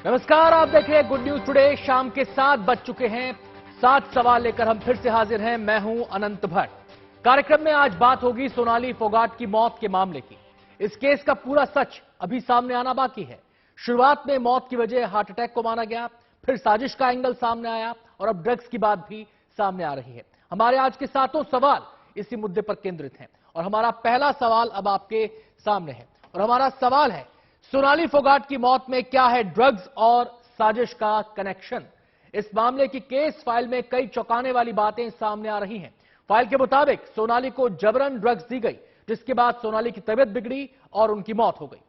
नमस्कार, आप देख रहे हैं गुड न्यूज टुडे। शाम के 7 बज चुके हैं। 7 सवाल लेकर हम फिर से हाजिर हैं। मैं हूं अनंत भट्ट। कार्यक्रम में आज बात होगी सोनाली फोगाट की मौत के मामले की। इस केस का पूरा सच अभी सामने आना बाकी है। शुरुआत में मौत की वजह हार्ट अटैक को माना गया, फिर साजिश का एंगल सामने आया और अब ड्रग्स की बात भी सामने आ रही है। हमारे आज के 7 सवाल इसी मुद्दे पर केंद्रित हैं और हमारा पहला सवाल अब आपके सामने है और हमारा सवाल है, सोनाली फोगाट की मौत में क्या है ड्रग्स और साजिश का कनेक्शन। इस मामले की केस फाइल में कई चौंकाने वाली बातें सामने आ रही हैं। फाइल के मुताबिक सोनाली को जबरन ड्रग्स दी गई, जिसके बाद सोनाली की तबीयत बिगड़ी और उनकी मौत हो गई।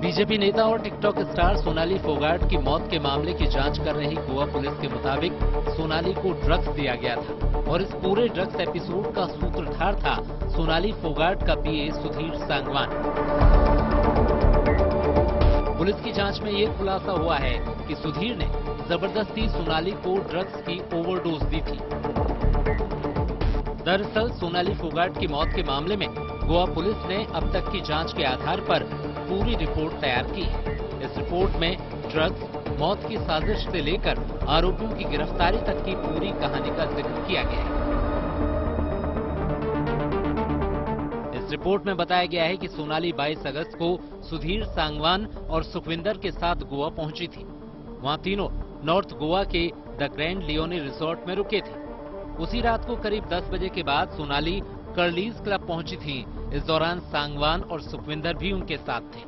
बीजेपी नेता और टिकटॉक स्टार सोनाली फोगाट की मौत के मामले की जांच कर रही गोवा पुलिस के मुताबिक सोनाली को ड्रग्स दिया गया था और इस पूरे ड्रग्स एपिसोड का सूत्रधार था सोनाली फोगाट का पीए सुधीर सांगवान। पुलिस की जांच में ये खुलासा हुआ है कि सुधीर ने जबरदस्ती सोनाली को ड्रग्स की ओवरडोज दी थी। दरअसल सोनाली फोगाट की मौत के मामले में गोवा पुलिस ने अब तक की जांच के आधार पर पूरी रिपोर्ट तैयार की है। इस रिपोर्ट में ड्रग्स, मौत की साजिश से लेकर आरोपियों की गिरफ्तारी तक की पूरी कहानी का जिक्र किया गया है। इस रिपोर्ट में बताया गया है कि सोनाली 22 अगस्त को सुधीर सांगवान और सुखविंदर के साथ गोवा पहुंची थी। वहां तीनों नॉर्थ गोवा के द ग्रैंड लियोनी रिसोर्ट में रुके थे। उसी रात को करीब 10 बजे के बाद सोनाली कर्लीज क्लब पहुंची थी। इस दौरान सांगवान और सुखविंदर भी उनके साथ थे।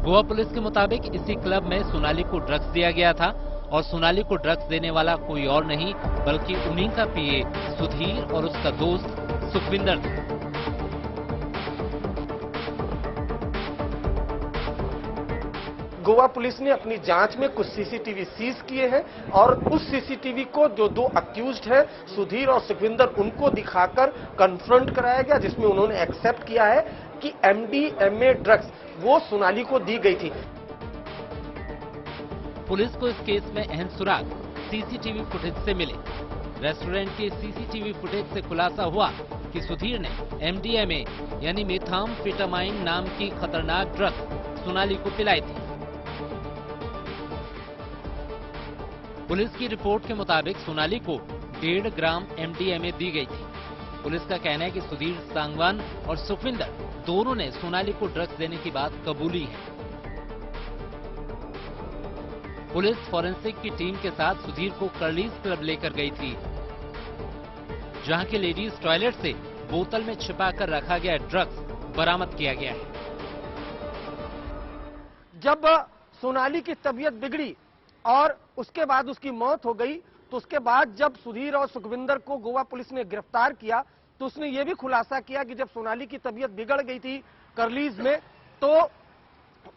गोवा पुलिस के मुताबिक इसी क्लब में सोनाली को ड्रग्स दिया गया था और सोनाली को ड्रग्स देने वाला कोई और नहीं बल्कि उन्हीं का पीए सुधीर और उसका दोस्त सुखविंदर था। गोवा पुलिस ने अपनी जांच में कुछ सीसीटीवी सीज किए हैं और उस सीसीटीवी को जो 2 अक्यूज्ड है सुधीर और सुखविंदर, उनको दिखाकर कन्फ्रंट कराया गया, जिसमें उन्होंने एक्सेप्ट किया है कि एमडीएमए ड्रग्स वो सोनाली को दी गई थी। पुलिस को इस केस में अहम सुराग सीसीटीवी फुटेज से मिले। रेस्टोरेंट के सीसीटीवी फुटेज से खुलासा हुआ कि सुधीर ने एमडीएमए यानी मेथाम्फेटामाइन नाम की खतरनाक ड्रग सोनाली को पिलाई थी। पुलिस की रिपोर्ट के मुताबिक सोनाली को 1.5 ग्राम एमडीएमए दी गई थी। पुलिस का कहना है कि सुधीर सांगवान और सुखविंदर दोनों ने सोनाली को ड्रग्स देने की बात कबूली है। पुलिस फॉरेंसिक की टीम के साथ सुधीर को कर्लीज क्लब लेकर गई थी, जहां के लेडीज टॉयलेट से बोतल में छिपाकर रखा गया ड्रग्स बरामद किया गया है। जब सोनाली की तबीयत बिगड़ी और उसके बाद उसकी मौत हो गई, तो उसके बाद जब सुधीर और सुखविंदर को गोवा पुलिस ने गिरफ्तार किया तो उसने ये भी खुलासा किया कि जब सोनाली की तबीयत बिगड़ गई थी कर्लीज में, तो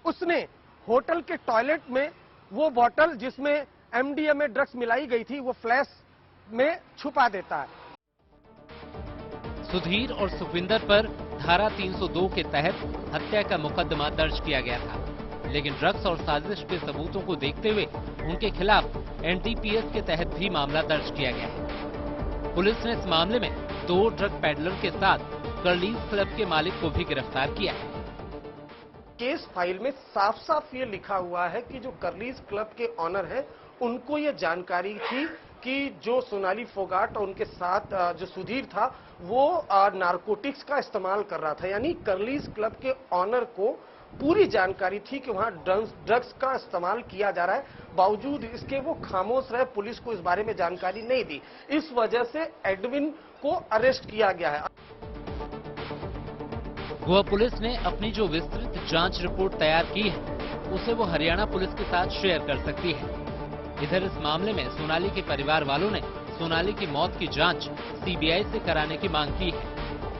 उसने होटल के टॉयलेट में वो बोतल जिसमें एमडीएमए ड्रग्स मिलाई गई थी वो फ्लैश में छुपा देता है। सुधीर और सुखविंदर पर धारा 302 के तहत हत्या का मुकदमा दर्ज किया गया था, लेकिन ड्रग्स और साजिश के सबूतों को देखते हुए उनके खिलाफ एनडीपीएस के तहत भी मामला दर्ज किया गया है। पुलिस ने इस मामले में 2 ड्रग पैडलर के साथ कर्लीज क्लब के मालिक को भी गिरफ्तार किया है। केस फाइल में साफ साफ ये लिखा हुआ है कि जो कर्लीज क्लब के ऑनर हैं उनको ये जानकारी थी कि जो सोनाली फोगाट और उनके साथ जो सुधीर था वो नारकोटिक्स का इस्तेमाल कर रहा था। यानी कर्लीज क्लब के ऑनर को पूरी जानकारी थी कि वहां ड्रग्स का इस्तेमाल किया जा रहा है, बावजूद इसके वो खामोश रहे, पुलिस को इस बारे में जानकारी नहीं दी। इस वजह से एडविन को अरेस्ट किया गया है। गोवा पुलिस ने अपनी जो विस्तृत जांच रिपोर्ट तैयार की है उसे वो हरियाणा पुलिस के साथ शेयर कर सकती है। इधर इस मामले में सोनाली के परिवार वालों ने सोनाली की मौत की जांच सीबीआई से कराने की मांग की है।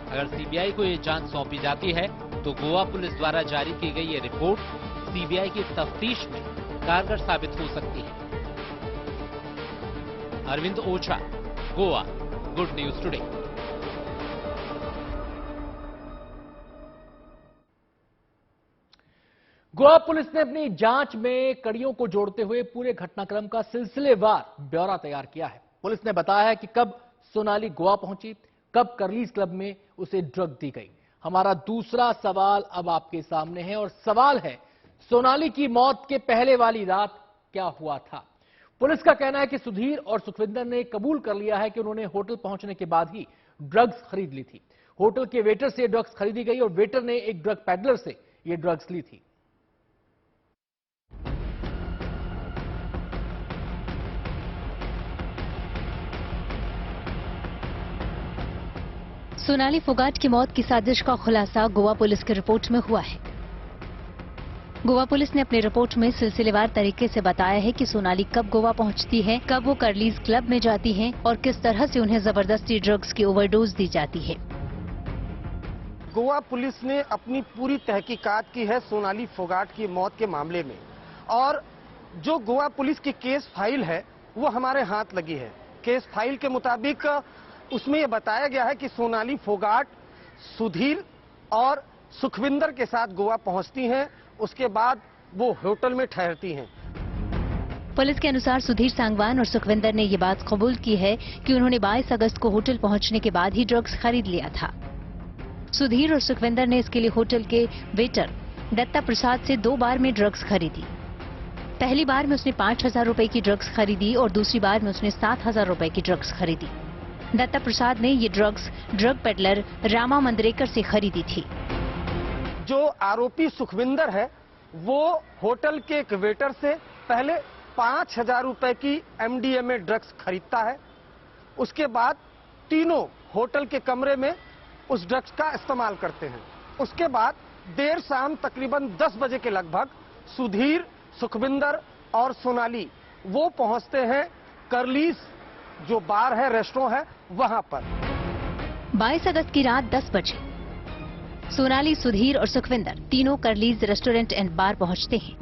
अगर सीबीआई को ये जांच सौंपी जाती है तो गोवा पुलिस द्वारा जारी की गई ये रिपोर्ट सीबीआई की तफ्तीश में कारगर साबित हो सकती है। Arvind Ojha, Goa, good news today. Goa police ने अपनी जांच में कड़ियों को जोड़ते हुए पूरे घटनाक्रम का सिलसिलेवार ब्यौरा तैयार किया है। पुलिस ने बताया है कि कब सोनाली गोवा पहुंची, कब कर्लीज क्लब में उसे ड्रग दी गई। हमारा दूसरा सवाल अब आपके सामने है और सवाल है, सोनाली की मौत के पहले वाली रात क्या हुआ था। पुलिस का कहना है कि सुधीर और सुखविंदर ने कबूल कर लिया है कि उन्होंने होटल पहुंचने के बाद ही ड्रग्स खरीद ली थी। होटल के वेटर से ड्रग्स खरीदी गई और वेटर ने एक ड्रग पैडलर से ये ड्रग्स ली थी। सोनाली फोगाट की मौत की साजिश का खुलासा गोवा पुलिस की रिपोर्ट में हुआ है। गोवा पुलिस ने अपनी रिपोर्ट में सिलसिलेवार तरीके से बताया है कि सोनाली कब गोवा पहुंचती है, कब वो कर्लीज क्लब में जाती है और किस तरह से उन्हें जबरदस्ती ड्रग्स की ओवरडोज दी जाती है। गोवा पुलिस ने अपनी पूरी तहकीकात की है सोनाली फोगाट की मौत के मामले में, और जो गोवा पुलिस की केस फाइल है वो हमारे हाथ लगी है। केस फाइल के मुताबिक उसमें यह बताया गया है कि सोनाली फोगाट सुधीर और सुखविंदर के साथ गोवा पहुंचती हैं, उसके बाद वो होटल में ठहरती हैं। पुलिस के अनुसार सुधीर सांगवान और सुखविंदर ने ये बात कबूल की है कि उन्होंने 22 अगस्त को होटल पहुंचने के बाद ही ड्रग्स खरीद लिया था। सुधीर और सुखविंदर ने इसके लिए होटल के वेटर दत्ता प्रसाद से 2 बार में ड्रग्स खरीदी। पहली बार में उसने 5,000 रुपए की ड्रग्स खरीदी और दूसरी बार में उसने 7,000 रुपए की ड्रग्स खरीदी। दत्ता प्रसाद ने ये ड्रग्स ड्रग पेडलर रामा मंदरेकर से खरीदी थी। जो आरोपी सुखविंदर है वो होटल के एक वेटर से पहले 5,000 रुपए की एमडीएमए ड्रग्स खरीदता है। उसके बाद तीनों होटल के कमरे में उस ड्रग्स का इस्तेमाल करते हैं। उसके बाद देर शाम तकरीबन 10 बजे के लगभग सुधीर, सुखविंदर और सोनाली वो पहुंचते हैं कर्लीज, जो बार है, रेस्टोरेंट है, वहां पर। 22 अगस्त की रात 10 बजे सोनाली, सुधीर और सुखविंदर तीनों कर्लीज रेस्टोरेंट एंड बार पहुंचते हैं।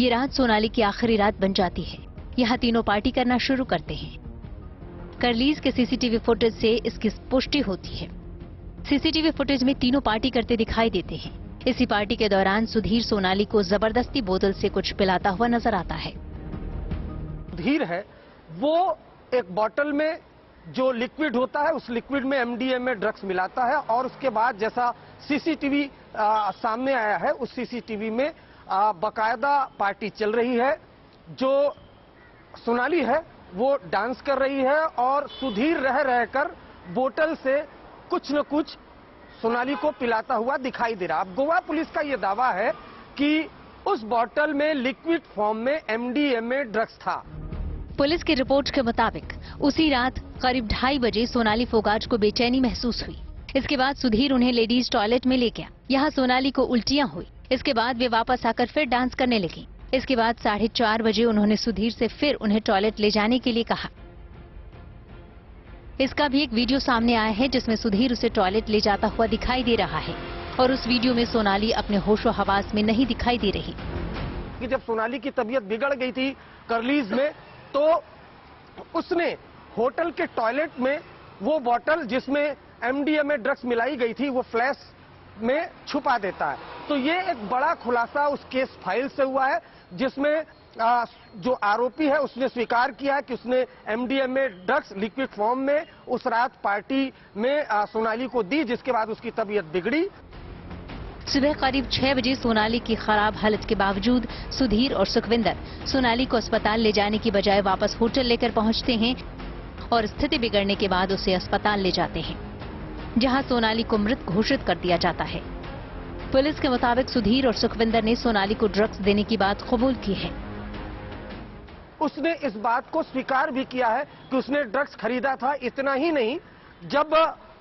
ये रात सोनाली की आखिरी रात बन जाती है। यहाँ तीनों पार्टी करना शुरू करते हैं। कर्लीज के सीसीटीवी फुटेज से इसकी पुष्टि होती है। सीसीटीवी फुटेज में तीनों पार्टी करते दिखाई देते हैं। इसी पार्टी के दौरान सुधीर सोनाली को जबरदस्ती बोतल से कुछ पिलाता हुआ नजर आता है। सुधीर है वो एक बोतल में जो लिक्विड होता है उस लिक्विड में एमडीएमए ड्रग्स मिलाता है, और उसके बाद जैसा सीसीटीवी सामने आया है उस सीसीटीवी में बकायदा पार्टी चल रही है। जो सोनाली है वो डांस कर रही है और सुधीर रह रहकर बोतल से कुछ न कुछ सोनाली को पिलाता हुआ दिखाई दे रहा। अब गोवा पुलिस का यह दावा है कि उस बोतल में लिक्विड फॉर्म में एमडीएमए ड्रग्स था। पुलिस की रिपोर्ट के मुताबिक उसी रात करीब 2:30 बजे सोनाली फोगाट को बेचैनी महसूस हुई। इसके बाद सुधीर उन्हें लेडीज टॉयलेट में ले गया। यहाँ सोनाली को उल्टियां हुई। इसके बाद वे वापस आकर फिर डांस करने लगी। इसके बाद 4:30 बजे उन्होंने सुधीर से फिर उन्हें टॉयलेट ले जाने के लिए कहा। इसका भी एक वीडियो सामने आया है जिसमें सुधीर उसे टॉयलेट ले जाता हुआ दिखाई दे रहा है और उस वीडियो में सोनाली अपने होशो हवास में नहीं दिखाई दे रही। कि जब सोनाली की तबीयत बिगड़ गई थी कर्लीज में, तो उसने होटल के टॉयलेट में वो बोतल जिसमें एमडीएमए ड्रग्स मिलाई गई थी वो फ्लैश में छुपा देता है। तो ये एक बड़ा खुलासा उस केस फाइल से हुआ है, जिसमें जो आरोपी है उसने स्वीकार किया है कि उसने एमडीएमए ड्रग्स लिक्विड फॉर्म में उस रात पार्टी में सोनाली को दी, जिसके बाद उसकी तबीयत बिगड़ी। सुबह करीब 6 बजे सोनाली की खराब हालत के बावजूद सुधीर और सुखविंदर सोनाली को अस्पताल ले जाने की बजाय वापस होटल लेकर पहुंचते हैं और स्थिति बिगड़ने के बाद उसे अस्पताल ले जाते हैं, जहां सोनाली को मृत घोषित कर दिया जाता है। पुलिस के मुताबिक सुधीर और सुखविंदर ने सोनाली को ड्रग्स देने की बात कबूल की है। उसने इस बात को स्वीकार भी किया है कि उसने ड्रग्स खरीदा था। इतना ही नहीं, जब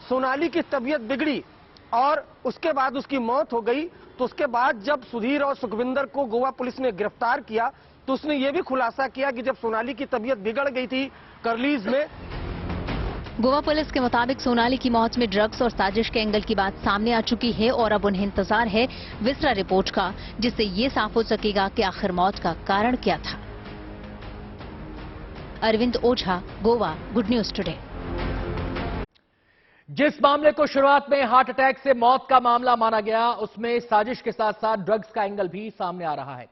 सोनाली की तबीयत बिगड़ी और उसके बाद उसकी मौत हो गई, तो उसके बाद जब सुधीर और सुखविंदर को गोवा पुलिस ने गिरफ्तार किया तो उसने ये भी खुलासा किया कि जब सोनाली की तबीयत बिगड़ गई थी कर्लीज में। गोवा पुलिस के मुताबिक सोनाली की मौत में ड्रग्स और साजिश के एंगल की बात सामने आ चुकी है और अब उन्हें इंतजार है विसरा रिपोर्ट का, जिससे ये साफ हो सकेगा कि आखिर मौत का कारण क्या था। Arvind Ojha, Goa, good news today. जिस मामले को शुरुआत में हार्ट अटैक से मौत का मामला माना गया, उसमें साजिश के साथ साथ ड्रग्स का एंगल भी सामने आ रहा है।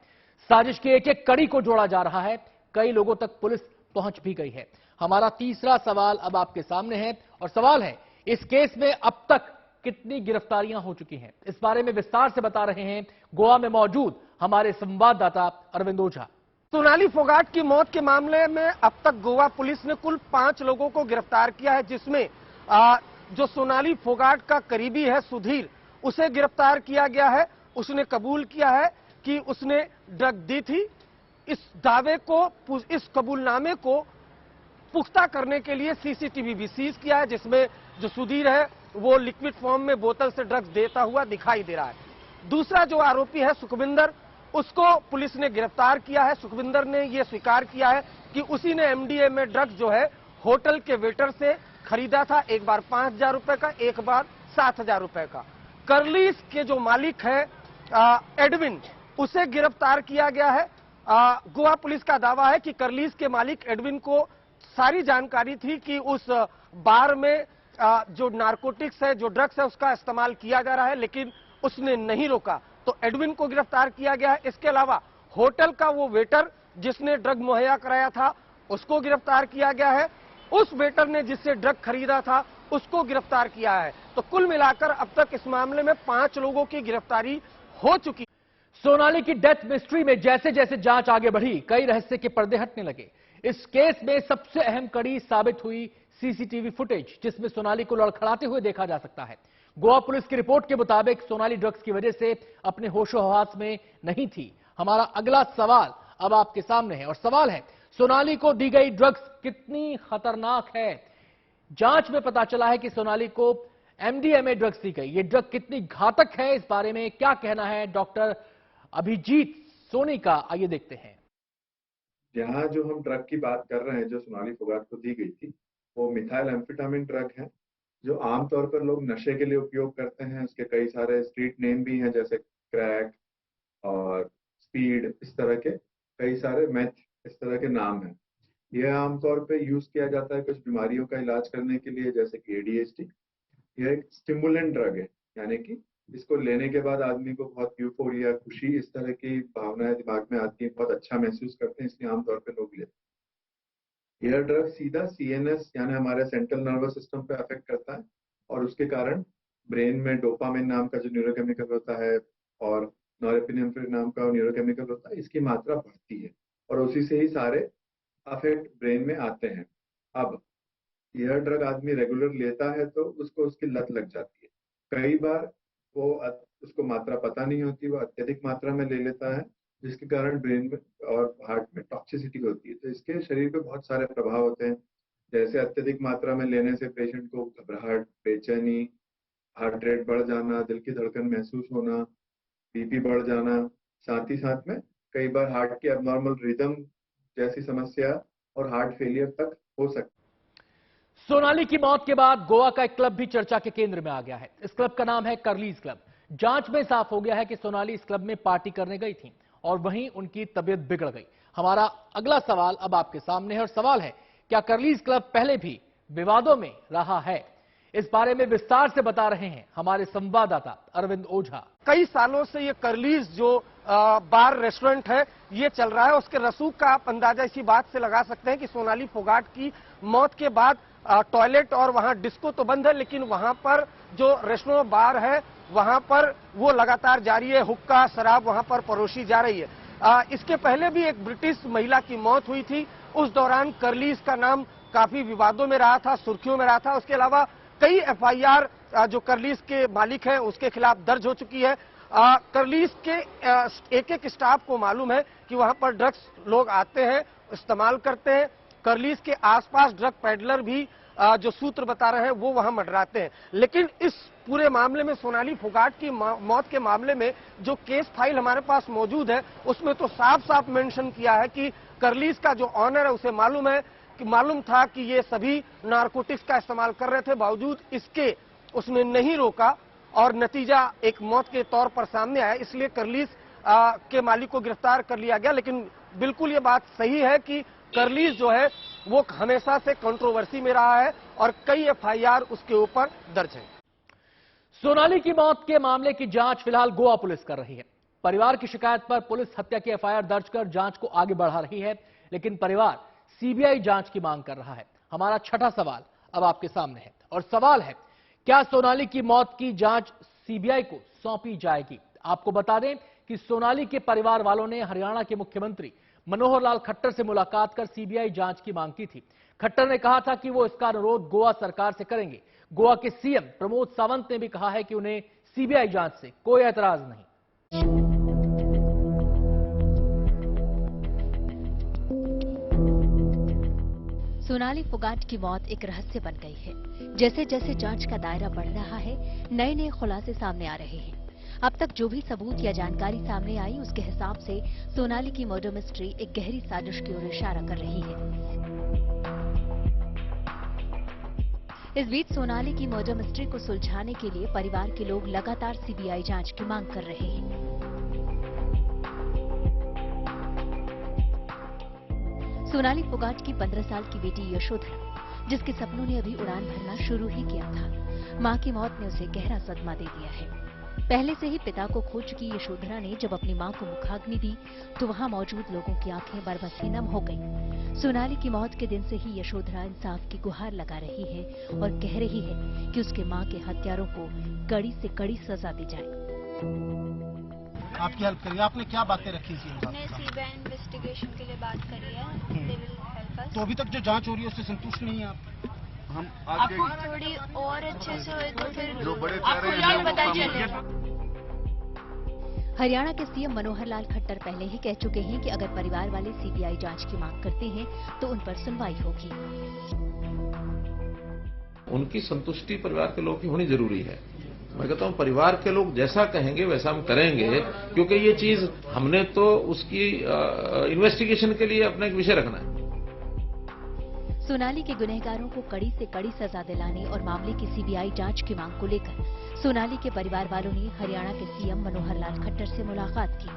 साजिश की एक एक कड़ी को जोड़ा जा रहा है। कई लोगों तक पुलिस पहुंच भी गई है। हमारा तीसरा सवाल अब आपके सामने है और सवाल है, इस केस में अब तक कितनी गिरफ्तारियां हो चुकी हैं? इस बारे में विस्तार से बता रहे हैं गोवा में मौजूद हमारे संवाददाता अरविंद ओझा। सोनाली फोगाट की मौत के मामले में अब तक गोवा पुलिस ने कुल 5 लोगों को गिरफ्तार किया है, जिसमें जो सोनाली फोगाट का करीबी है सुधीर, उसे गिरफ्तार किया गया है। उसने कबूल किया है कि उसने ड्रग दी थी। इस दावे को, इस कबूलनामे को पुख्ता करने के लिए सीसीटीवी भी सीज किया है, जिसमें जो सुधीर है वो लिक्विड फॉर्म में बोतल से ड्रग्स देता हुआ दिखाई दे रहा है। दूसरा जो आरोपी है सुखविंदर, उसको पुलिस ने गिरफ्तार किया है। सुखविंदर ने यह स्वीकार किया है कि उसी ने एमडीए में ड्रग्स जो है होटल के वेटर से खरीदा था, एक बार 5,000 रुपए का, एक बार 7,000 रुपए का। कर्लीस के जो मालिक है एडविन, उसे गिरफ्तार किया गया है। गोवा पुलिस का दावा है कि कर्लीस के मालिक एडविन को सारी जानकारी थी कि उस बार में जो नारकोटिक्स है, जो ड्रग्स है, उसका इस्तेमाल किया जा रहा है, लेकिन उसने नहीं रोका, तो एडविन को गिरफ्तार किया गया है। इसके अलावा होटल का वो वेटर जिसने ड्रग मुहैया कराया था, उसको गिरफ्तार किया गया है। उस वेटर ने जिससे ड्रग खरीदा था, उसको गिरफ्तार किया है। तो कुल मिलाकर अब तक इस मामले में 5 लोगों की गिरफ्तारी हो चुकी। सोनाली की डेथ मिस्ट्री में जैसे जैसे जांच आगे बढ़ी, कई रहस्य के पर्दे हटने लगे। इस केस में सबसे अहम कड़ी साबित हुई सीसीटीवी फुटेज, जिसमें सोनाली को लड़खड़ाते हुए देखा जा सकता है। गोवा पुलिस की रिपोर्ट के मुताबिक सोनाली ड्रग्स की वजह से अपने होशो-हवास में नहीं थी। हमारा अगला सवाल अब आपके सामने है और सवाल है, सोनाली को दी गई ड्रग्स कितनी खतरनाक है? जांच में पता चला है कि सोनाली को एमडीएमए ड्रग्स दी गई। ये ड्रग कितनी घातक है, इस बारे में क्या कहना है डॉक्टर अभिजीत सोनी का, आइए देखते हैं। यहाँ जो हम ड्रग की बात कर रहे हैं, जो सोनाली फोगाट को दी गई थी, वो मिथाइल एम्फेटामिन ड्रग है, जो आमतौर पर लोग नशे के लिए उपयोग करते हैं। उसके कई सारे स्ट्रीट नेम भी हैं, जैसे क्रैक और स्पीड, इस तरह के कई सारे मैथ, इस तरह के नाम हैं। यह आमतौर पे यूज किया जाता है कुछ बीमारियों का इलाज करने के लिए, जैसे कि एडीएचडी। यह एक स्टिमुलेंट ड्रग है, यानी कि इसको लेने के बाद आदमी को बहुत यूफोरिया, खुशी, इस तरह की भावनाएं दिमाग में आती हैं, बहुत अच्छा महसूस करते हैं, इसलिए आमतौर पे लोग लेते हैं। यह ड्रग सीधा सीएनएस यानी हमारे सेंट्रल नर्वस सिस्टम पे अफेक्ट करता है और उसके कारण ब्रेन में डोपामिन नाम का जो न्यूरोकेमिकल होता है और नॉरेपिनेफ्रिन नाम का न्यूरोकेमिकल होता है, इसकी मात्रा बढ़ती है और उसी से ही सारे अफेक्ट ब्रेन में आते हैं। अब यह ड्रग आदमी रेगुलर लेता है तो उसको उसकी लत लग जाती है। कई बार वो उसको मात्रा पता नहीं होती, वो अत्यधिक मात्रा में ले लेता है, जिसके कारण ब्रेन में और हार्ट में टॉक्सिसिटी होती है। तो इसके शरीर पे बहुत सारे प्रभाव होते हैं, जैसे अत्यधिक मात्रा में लेने से पेशेंट को घबराहट, बेचैनी, हार्ट रेट बढ़ जाना, दिल की धड़कन महसूस होना, बीपी बढ़ जाना, साथ ही साथ में कई बार हार्ट की एबनॉर्मल रिदम जैसी समस्या और हार्ट फेलियर तक हो सकती है। सोनाली की मौत के बाद गोवा का एक क्लब भी चर्चा के केंद्र में आ गया है। इस क्लब का नाम है कर्लीज क्लब। जांच में साफ हो गया है कि सोनाली इस क्लब में पार्टी करने गई थी और वहीं उनकी तबीयत बिगड़ गई। हमारा अगला सवाल अब आपके सामने है और सवाल है, क्या कर्लीज क्लब पहले भी विवादों में रहा है? इस बारे में विस्तार से बता रहे हैं हमारे संवाददाता अरविंद ओझा। कई सालों से ये कर्लीज जो बार रेस्टोरेंट है, ये चल रहा है। उसके रसूख का आप अंदाजा इसी बात से लगा सकते हैं कि सोनाली फोगाट की मौत के बाद टॉयलेट और वहां डिस्को तो बंद है, लेकिन वहां पर जो रेस्टोरेंट बार है, वहां पर वो लगातार जारी है। हुक्का, शराब वहां पर परोसी जा रही है। इसके पहले भी एक ब्रिटिश महिला की मौत हुई थी। उस दौरान कर्लीज का नाम काफी विवादों में रहा था, सुर्खियों में रहा था। उसके अलावा कई एफआईआर जो कर्लीज के मालिक हैं उसके खिलाफ दर्ज हो चुकी है। कर्लीज के एक एक स्टाफ को मालूम है कि वहां पर ड्रग्स लोग आते हैं, इस्तेमाल करते हैं। कर्लीज के आसपास ड्रग पेडलर भी जो सूत्र बता रहे हैं वो वहां मंडराते हैं। लेकिन इस पूरे मामले में, सोनाली फोगाट की मौत के मामले में जो केस फाइल हमारे पास मौजूद है, उसमें तो साफ साफ मेंशन किया है कि कर्लीज का जो ऑनर है उसे मालूम था कि ये सभी नारकोटिक्स का इस्तेमाल कर रहे थे, बावजूद इसके उसने नहीं रोका और नतीजा एक मौत के तौर पर सामने आया। इसलिए कर्लीज के मालिक को गिरफ्तार कर लिया गया। लेकिन बिल्कुल ये बात सही है कि करलीस जो है वो हमेशा से कंट्रोवर्सी में रहा है और कई एफआईआर उसके ऊपर दर्ज है। सोनाली की मौत के मामले की जांच फिलहाल गोवा पुलिस कर रही है। परिवार की शिकायत पर पुलिस हत्या की एफआईआर दर्ज कर जांच को आगे बढ़ा रही है, लेकिन परिवार सीबीआई जांच की मांग कर रहा है। हमारा छठा सवाल अब आपके सामने है और सवाल है, क्या सोनाली की मौत की जांच सीबीआई को सौंपी जाएगी? आपको बता दें कि सोनाली के परिवार वालों ने हरियाणा के मुख्यमंत्री मनोहर लाल खट्टर से मुलाकात कर सीबीआई जांच की मांग की थी। खट्टर ने कहा था कि वो इसका अनुरोध गोवा सरकार से करेंगे। गोवा के सीएम प्रमोद सावंत ने भी कहा है कि उन्हें सीबीआई जांच से कोई ऐतराज नहीं। सोनाली फोगाट की मौत एक रहस्य बन गई है। जैसे जैसे जांच का दायरा बढ़ रहा है, नए नए खुलासे सामने आ रहे हैं। अब तक जो भी सबूत या जानकारी सामने आई, उसके हिसाब से सोनाली की मर्डर मिस्ट्री एक गहरी साजिश की ओर इशारा कर रही है। इस बीच सोनाली की मर्डर मिस्ट्री को सुलझाने के लिए परिवार के लोग लगातार सीबीआई जांच की मांग कर रहे हैं। सोनाली फोगाट की 15 साल की बेटी यशोधरा, जिसके सपनों ने अभी उड़ान भरना शुरू ही किया था, मां की मौत ने उसे गहरा सदमा दे दिया है। पहले से ही पिता को खो चुकी यशोधरा ने जब अपनी मां को मुखाग्नि दी, तो वहां मौजूद लोगों की आंखें बर्फ से नम हो गईं। सोनाली की मौत के दिन से ही यशोधरा इंसाफ की गुहार लगा रही है और कह रही है कि उसके मां के हत्यारों को कड़ी से कड़ी सजा दी जाए। आपकी हेल्प करिए, आपने क्या बातें रखी थी? हमने सीबीआई इन्वेस्टिगेशन के लिए बात करी है। They will help us। तो अभी तक जो जांच हो रही है उससे संतुष्ट नहीं है आप? हम आगे थोड़ी और अच्छे से हुए तो फिर जो बड़े आपको पता चले। हरियाणा के सीएम मनोहर लाल खट्टर पहले ही कह चुके हैं कि अगर परिवार वाले सीबीआई जांच की मांग करते हैं तो उन पर सुनवाई होगी। उनकी संतुष्टि परिवार के लोगों की होनी जरूरी है। मैं कहता हूं परिवार के लोग जैसा कहेंगे वैसा हम करेंगे, क्योंकि ये चीज हमने तो उसकी इन्वेस्टिगेशन के लिए अपना एक विषय रखना है। सोनाली के गुनहगारों को कड़ी से कड़ी सजा दिलाने और मामले की सीबीआई जांच की मांग को लेकर सोनाली के परिवार वालों ने हरियाणा के सीएम मनोहर लाल खट्टर से मुलाकात की।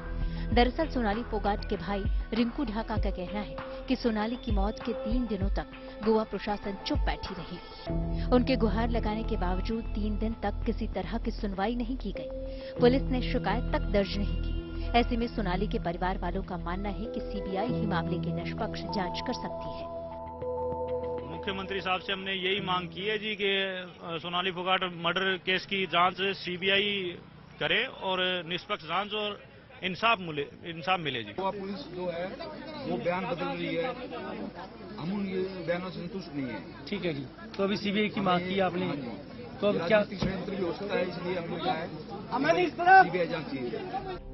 दरअसल सोनाली फोगाट के भाई रिंकू ढाका का कहना है कि सोनाली की मौत के 3 दिनों तक गोवा प्रशासन चुप बैठी रही। उनके गुहार लगाने के बावजूद 3 दिन तक किसी तरह की सुनवाई नहीं की गई। पुलिस ने शिकायत तक दर्ज नहीं की। ऐसे में सोनाली के परिवार वालों का मानना है कि सीबीआई ही मामले की निष्पक्ष जांच कर सकती है। मुख्यमंत्री साहब से हमने यही मांग की है जी कि सोनाली फोगाट मर्डर केस की जांच सीबीआई करे और निष्पक्ष जांच और इंसाफ मिले जी। गोवा पुलिस जो है वो बयान बदल रही है, हम उन बयानों से संतुष्ट नहीं है। ठीक है जी, तो अभी सीबीआई की मांग की आपने, तो अब क्या षड्यंत्र भी हो सकता है, इसलिए हमने क्या है सीबीआई जांच चाहिए।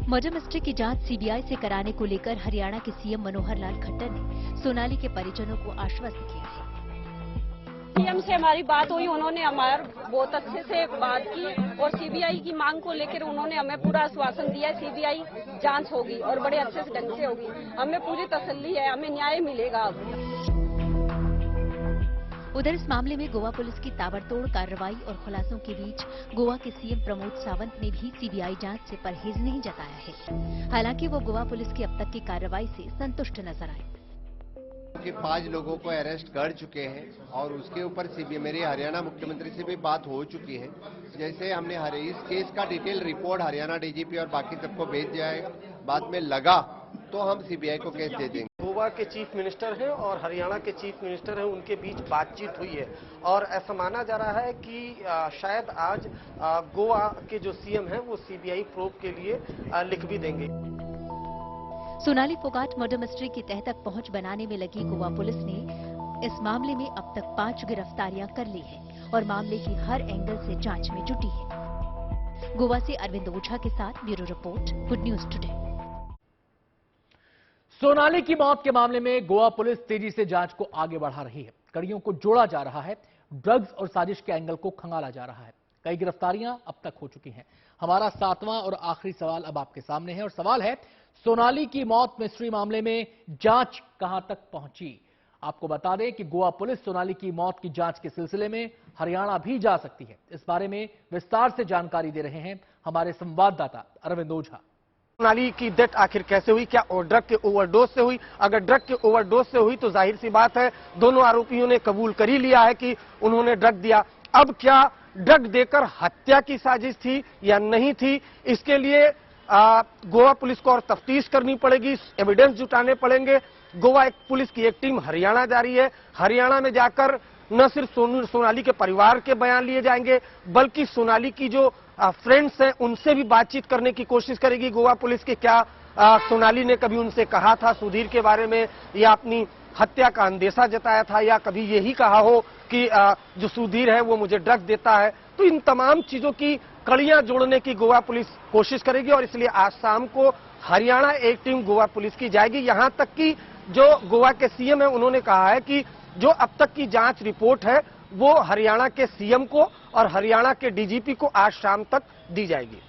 मर्डर मिस्ट्री की जांच सीबीआई से कराने को लेकर हरियाणा के सीएम मनोहर लाल खट्टर ने सोनाली के परिजनों को आश्वस्त किया है। सीएम से हमारी बात हुई, उन्होंने हमारा बहुत अच्छे से बात की और सीबीआई की मांग को लेकर उन्होंने हमें पूरा आश्वासन दिया। सीबीआई जांच होगी और बड़े अच्छे से ढंग से होगी। हमें पूरी तसल्ली है, हमें न्याय मिलेगा। उधर इस मामले में गोवा पुलिस की ताबड़तोड़ कार्रवाई और खुलासों के बीच गोवा के सीएम प्रमोद सावंत ने भी सीबीआई जांच से परहेज नहीं जताया है। हालांकि वो गोवा पुलिस की अब तक की कार्रवाई से संतुष्ट नजर आए। कि 5 लोगों को अरेस्ट कर चुके हैं और उसके ऊपर सीबीआई मेरी हरियाणा मुख्यमंत्री से भी बात हो चुकी है। जैसे हमने इस केस का डिटेल रिपोर्ट हरियाणा डीजीपी और बाकी सबको भेज जाएगा, बाद में लगा तो हम सीबीआई को केस दे देंगे। गोवा के चीफ मिनिस्टर हैं और हरियाणा के चीफ मिनिस्टर हैं, उनके बीच बातचीत हुई है और ऐसा माना जा रहा है कि शायद आज गोवा के जो सीएम हैं वो सीबीआई प्रोब के लिए लिख भी देंगे। सोनाली फोगाट मर्डर मिस्ट्री की तह तक पहुंच बनाने में लगी गोवा पुलिस ने इस मामले में अब तक 5 गिरफ्तारियां कर ली हैं और मामले की हर एंगल से जांच में जुटी है। गोवा से अरविंद ओझा के साथ bureau report, good news today. Sonali की मौत के मामले में गोवा पुलिस तेजी से जांच को आगे बढ़ा रही है। कड़ियों को जोड़ा जा रहा है, ड्रग्स और साजिश के एंगल को खंगाला जा रहा है। कई गिरफ्तारियां अब तक हो चुकी हैं। हमारा 7वां और आखिरी सवाल अब आपके सामने है और सवाल है, सोनाली की मौत मिस्ट्री मामले में जांच कहां तक पहुंची? आपको बता दें कि गोवा पुलिस सोनाली की मौत की जांच के सिलसिले में हरियाणा भी जा सकती है। इस बारे में विस्तार से जानकारी दे रहे हैं हमारे संवाददाता अरविंद ओझा। सोनाली की डेथ आखिर कैसे हुई, क्या ड्रग के ओवरडोज से हुई? अगर ड्रग के ओवरडोज से हुई तो जाहिर सी बात है दोनों आरोपियों ने कबूल कर ही लिया है कि उन्होंने ड्रग दिया। अब क्या ड्रग देकर हत्या की साजिश थी या नहीं थी, इसके लिए गोवा पुलिस को और तफ्तीश करनी पड़ेगी, एविडेंस जुटाने पड़ेंगे। गोवा पुलिस की एक टीम हरियाणा जा रही है। हरियाणा में जाकर न सिर्फ सोनाली के परिवार के बयान लिए जाएंगे बल्कि सोनाली की जो फ्रेंड्स हैं उनसे भी बातचीत करने की कोशिश करेगी गोवा पुलिस की। क्या सोनाली ने कभी उनसे कहा था सुधीर के बारे में या अपनी हत्या का अंदेशा जताया था या कभी यही कहा हो कि जो सुधीर है वो मुझे ड्रग देता है? तो इन तमाम चीजों की कड़ियां जोड़ने की गोवा पुलिस कोशिश करेगी और इसलिए आज शाम को हरियाणा एक टीम गोवा पुलिस की जाएगी। यहां तक कि जो गोवा के सीएम है उन्होंने कहा है कि जो अब तक की जांच रिपोर्ट है वो हरियाणा के सीएम को और हरियाणा के डीजीपी को आज शाम तक दी जाएगी।